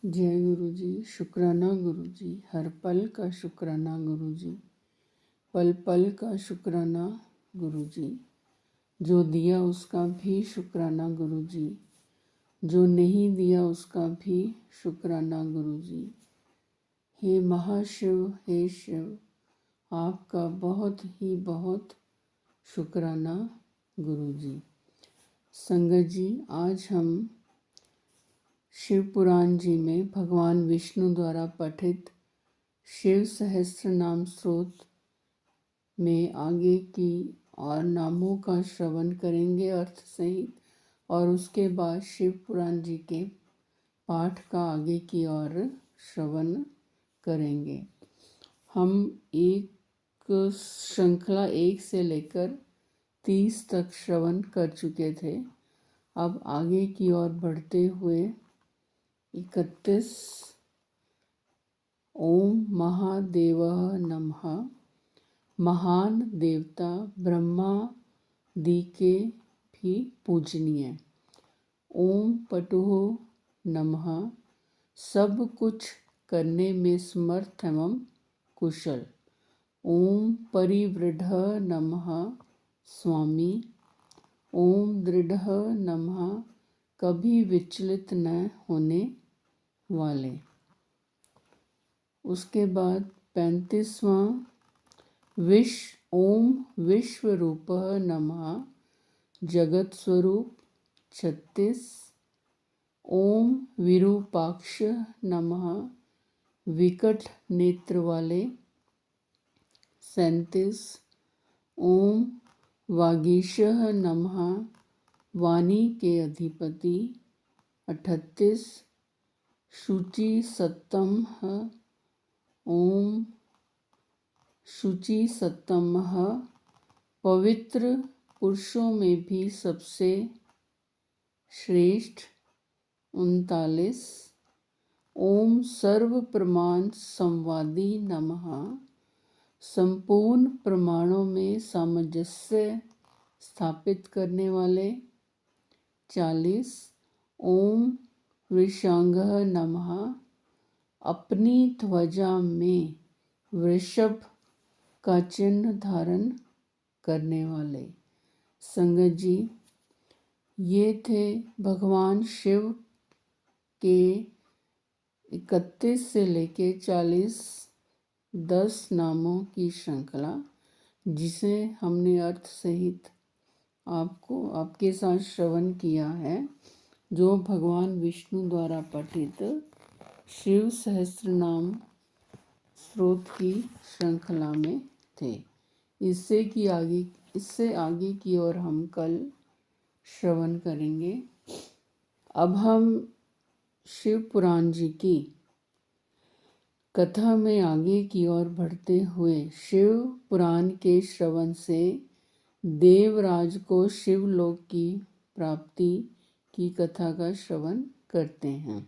जय गुरु जी। शुक्राना गुरु जी। हर पल का शुक्राना गुरु जी। पल पल का शुक्राना गुरु जी। जो दिया उसका भी शुक्राना गुरु जी। जो नहीं दिया उसका भी शुक्राना गुरु जी। हे महाशिव, हे शिव, आपका बहुत ही बहुत शुक्राना गुरु जी। संगत जी, आज हम शिव पुराण जी में भगवान विष्णु द्वारा पठित शिव सहस्त्र नाम स्रोत में आगे की और नामों का श्रवण करेंगे अर्थ सहित, और उसके बाद शिव पुराण जी के पाठ का आगे की ओर श्रवण करेंगे। हम एक श्रृंखला 1 से लेकर 30 तक श्रवण कर चुके थे। अब आगे की ओर बढ़ते हुए 31 ओम महादेवः नमः। महान देवता ब्रह्मा दी के भी पूजनीय। ओम पटुः नमः। सब कुछ करने में समर्थ एवं कुशल। ओम परिवृढ़ नमः स्वामी। ओम दृढ़ नमः कभी विचलित न होने वाले। उसके बाद 35वां ओम विश्व रूपः नमः जगत स्वरूप। 36 ओम विरूपाक्ष नमः विकट नेत्र वाले। 37 ओम वागीशः नमः वाणी के अधिपति। 38 शुचि सत्तमः ओम शुचि सत्तमः पवित्र पुरुषों में भी सबसे श्रेष्ठ। 39 ओम सर्व प्रमाण संवादी नमः संपूर्ण प्रमाणों में सामंजस्य स्थापित करने वाले। 40 ओम वृषांगः नमः अपनी ध्वजा में वृषभ का चिन्ह धारण करने वाले। संगत जी, ये थे भगवान शिव के 31 से लेके 40 10 नामों की श्रृंखला, जिसे हमने अर्थ सहित आपके साथ श्रवण किया है, जो भगवान विष्णु द्वारा पठित शिव सहस्त्र नाम स्रोत की श्रृंखला में थे। इससे आगे की ओर हम कल श्रवण करेंगे। अब हम शिव पुराण जी की कथा में आगे की ओर बढ़ते हुए शिव पुराण के श्रवण से देवराज को शिवलोक की प्राप्ति की कथा का श्रवण करते हैं।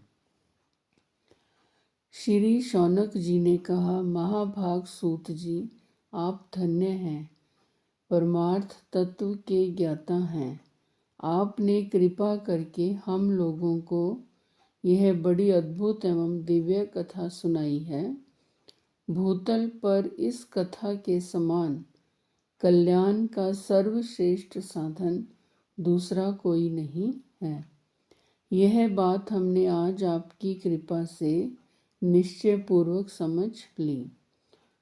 श्री शौनक जी ने कहा, महाभाग सूत जी, आप धन्य हैं, परमार्थ तत्व के ज्ञाता हैं। आपने कृपा करके हम लोगों को यह बड़ी अद्भुत एवं दिव्य कथा सुनाई है। भूतल पर इस कथा के समान कल्याण का सर्वश्रेष्ठ साधन दूसरा कोई नहीं है। यह बात हमने आज आपकी कृपा से निश्चय पूर्वक समझ ली।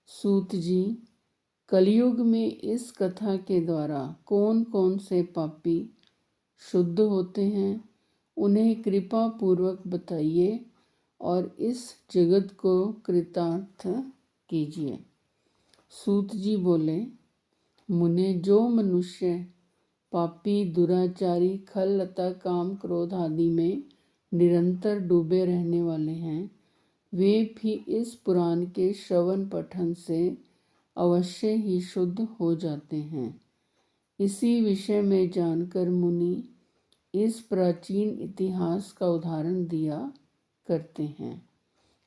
सूत जी, कलयुग में इस कथा के द्वारा कौन कौन से पापी शुद्ध होते हैं, उन्हें कृपा पूर्वक बताइए और इस जगत को कृतार्थ कीजिए। सूत जी बोले, मुने, जो मनुष्य पापी, दुराचारी, खल लता, काम, क्रोध आदि में निरंतर डूबे रहने वाले हैं, वे भी इस पुराण के श्रवण पठन से अवश्य ही शुद्ध हो जाते हैं। इसी विषय में जानकर मुनि इस प्राचीन इतिहास का उदाहरण दिया करते हैं,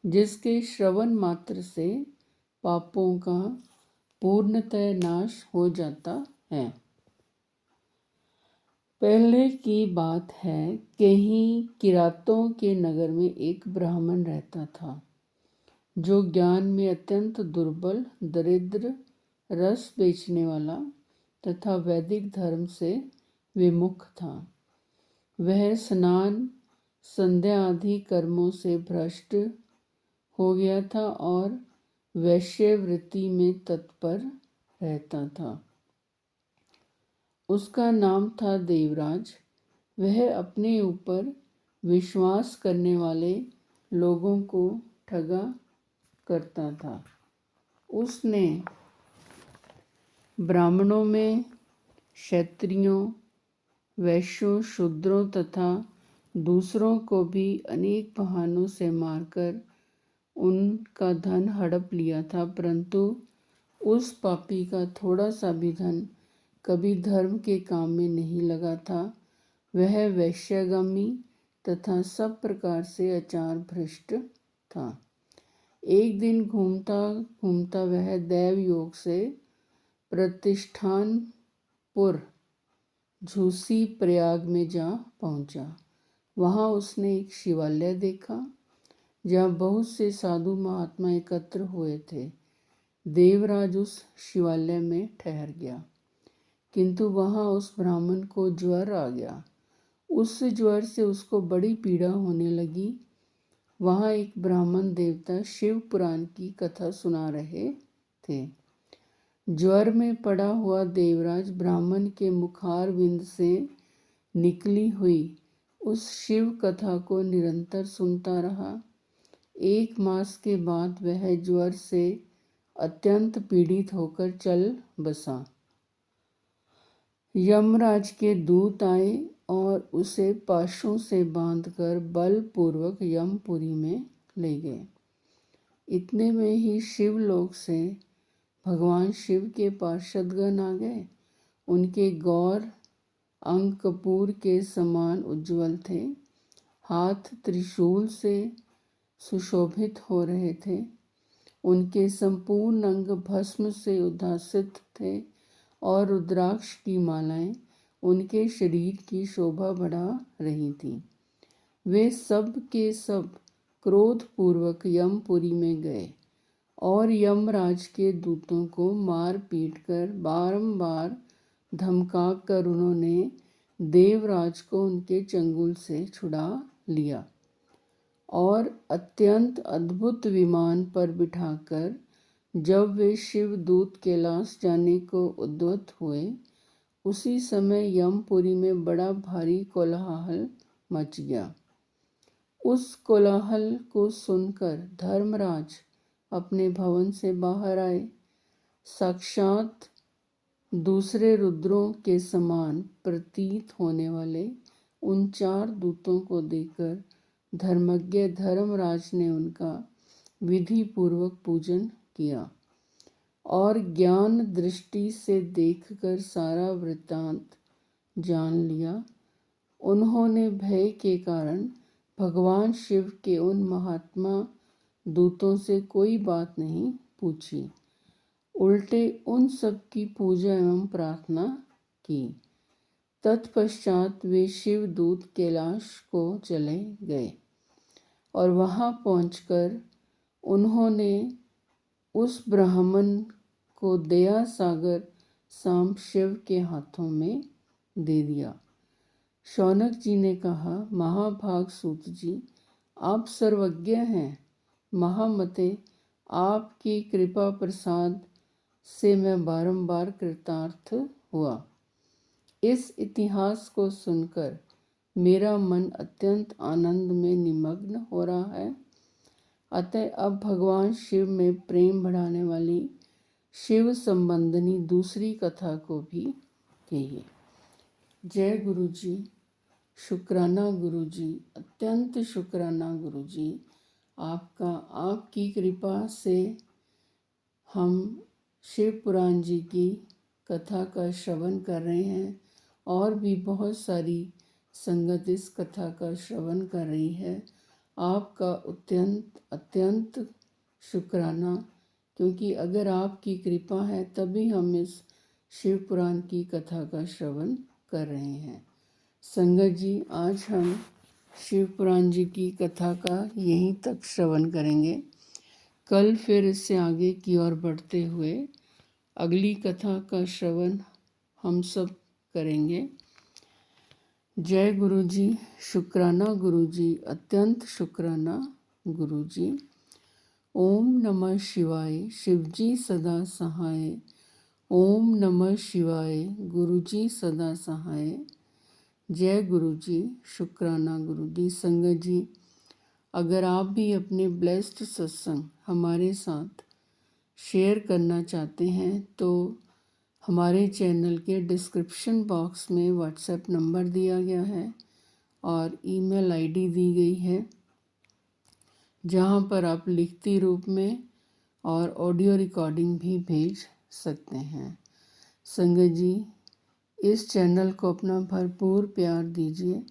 जिसके श्रवण मात्र से पापों का पूर्णतः नाश हो जाता है। पहले की बात है, कहीं किरातों के नगर में एक ब्राह्मण रहता था जो ज्ञान में अत्यंत दुर्बल, दरिद्र, रस बेचने वाला तथा वैदिक धर्म से विमुख था। वह स्नान, संध्या आदि कर्मों से भ्रष्ट हो गया था और वैश्यवृत्ति में तत्पर रहता था। उसका नाम था देवराज। वह अपने ऊपर विश्वास करने वाले लोगों को ठगा करता था। उसने ब्राह्मणों में क्षत्रियों, वैश्यों, शूद्रों तथा दूसरों को भी अनेक बहानों से मारकर उनका धन हड़प लिया था, परंतु उस पापी का थोड़ा सा भी धन कभी धर्म के काम में नहीं लगा था। वह वैश्यगामी तथा सब प्रकार से आचार भ्रष्ट था। एक दिन घूमता घूमता वह दैव योग से प्रतिष्ठानपुर झूसी प्रयाग में जा पहुंचा। वहां उसने एक शिवालय देखा जहाँ बहुत से साधु महात्मा एकत्र हुए थे। देवराज उस शिवालय में ठहर गया, किंतु वहां उस ब्राह्मण को ज्वर आ गया। उस ज्वर से उसको बड़ी पीड़ा होने लगी। वहां एक ब्राह्मण देवता शिव पुराण की कथा सुना रहे थे। ज्वर में पड़ा हुआ देवराज ब्राह्मण के मुखारविंद से निकली हुई उस शिव कथा को निरंतर सुनता रहा। 1 मास के बाद वह ज्वर से अत्यंत पीड़ित होकर चल बसा। यमराज के दूत आए और उसे पाशों से बांधकर बलपूर्वक यमपुरी में ले गए। इतने में ही शिवलोक से भगवान शिव के पार्षदगण आ गए। उनके गौर अंग कपूर के समान उज्ज्वल थे, हाथ त्रिशूल से सुशोभित हो रहे थे। उनके संपूर्ण अंग भस्म से उद्भासित थे और रुद्राक्ष की मालाएं उनके शरीर की शोभा बढ़ा रही थीं। वे सब के सब क्रोधपूर्वक यमपुरी में गए और यमराज के दूतों को मार पीट कर बारंबार धमका कर उन्होंने देवराज को उनके चंगुल से छुड़ा लिया और अत्यंत अद्भुत विमान पर बिठाकर जब वे शिवदूत कैलाश जाने को उद्यत हुए, उसी समय यमपुरी में बड़ा भारी कोलाहल मच गया। उस कोलाहल को सुनकर धर्मराज अपने भवन से बाहर आए। साक्षात दूसरे रुद्रों के समान प्रतीत होने वाले उन 4 दूतों को देखकर धर्मज्ञ धर्मराज ने उनका विधि पूर्वक पूजन किया और ज्ञान दृष्टि से देखकर सारा वृत्तांत जान लिया। उन्होंने भय के कारण भगवान शिव के उन महात्मा दूतों से कोई बात नहीं पूछी, उल्टे उन सब की पूजा एवं प्रार्थना की। तत्पश्चात वे शिवदूत कैलाश को चले गए और वहां पहुंचकर उन्होंने उस ब्राह्मण को दया सागर सांब शिव के हाथों में दे दिया। शौनक जी ने कहा, महाभाग सूत जी, आप सर्वज्ञ हैं। महामते, आपकी कृपा प्रसाद से मैं बारंबार कृतार्थ हुआ। इस इतिहास को सुनकर मेरा मन अत्यंत आनंद में निमग्न हो रहा है। अतः अब भगवान शिव में प्रेम बढ़ाने वाली शिव संबंधनी दूसरी कथा को भी कहिए। जय गुरु जी, शुक्राना गुरु जी, अत्यंत शुक्राना गुरु जी। आपकी कृपा से हम शिव पुराण जी की कथा का श्रवण कर रहे हैं और भी बहुत सारी संगत इस कथा का श्रवण कर रही है। आपका अत्यंत शुक्राना, क्योंकि अगर आपकी कृपा है तभी हम इस शिव पुराण की कथा का श्रवण कर रहे हैं। संगत जी, आज हम शिव पुराण जी की कथा का यहीं तक श्रवण करेंगे। कल फिर इससे आगे की ओर बढ़ते हुए अगली कथा का श्रवण हम सब करेंगे। जय गुरु जी, शुक्राना गुरु जी, अत्यंत शुक्राना गुरु जी। ओम नमः शिवाय, शिवजी सदा सहाय। ओम नमः शिवाय, गुरु जी सदा सहाय। जय गुरु जी, शुक्राना गुरु जी। संगत जी, अगर आप भी अपने ब्लेस्ड सत्संग हमारे साथ शेयर करना चाहते हैं तो हमारे चैनल के डिस्क्रिप्शन बॉक्स में व्हाट्सएप नंबर दिया गया है और ईमेल आईडी दी गई है, जहां पर आप लिखती रूप में और ऑडियो रिकॉर्डिंग भी भेज सकते हैं। संगत जी, इस चैनल को अपना भरपूर प्यार दीजिए।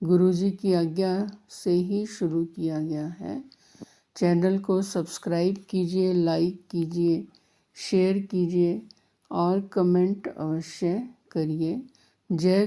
गुरु जी की आज्ञा से ही शुरू किया गया है। चैनल को सब्सक्राइब कीजिए, लाइक कीजिए, शेयर कीजिए और कमेंट अवश्य करिए। जय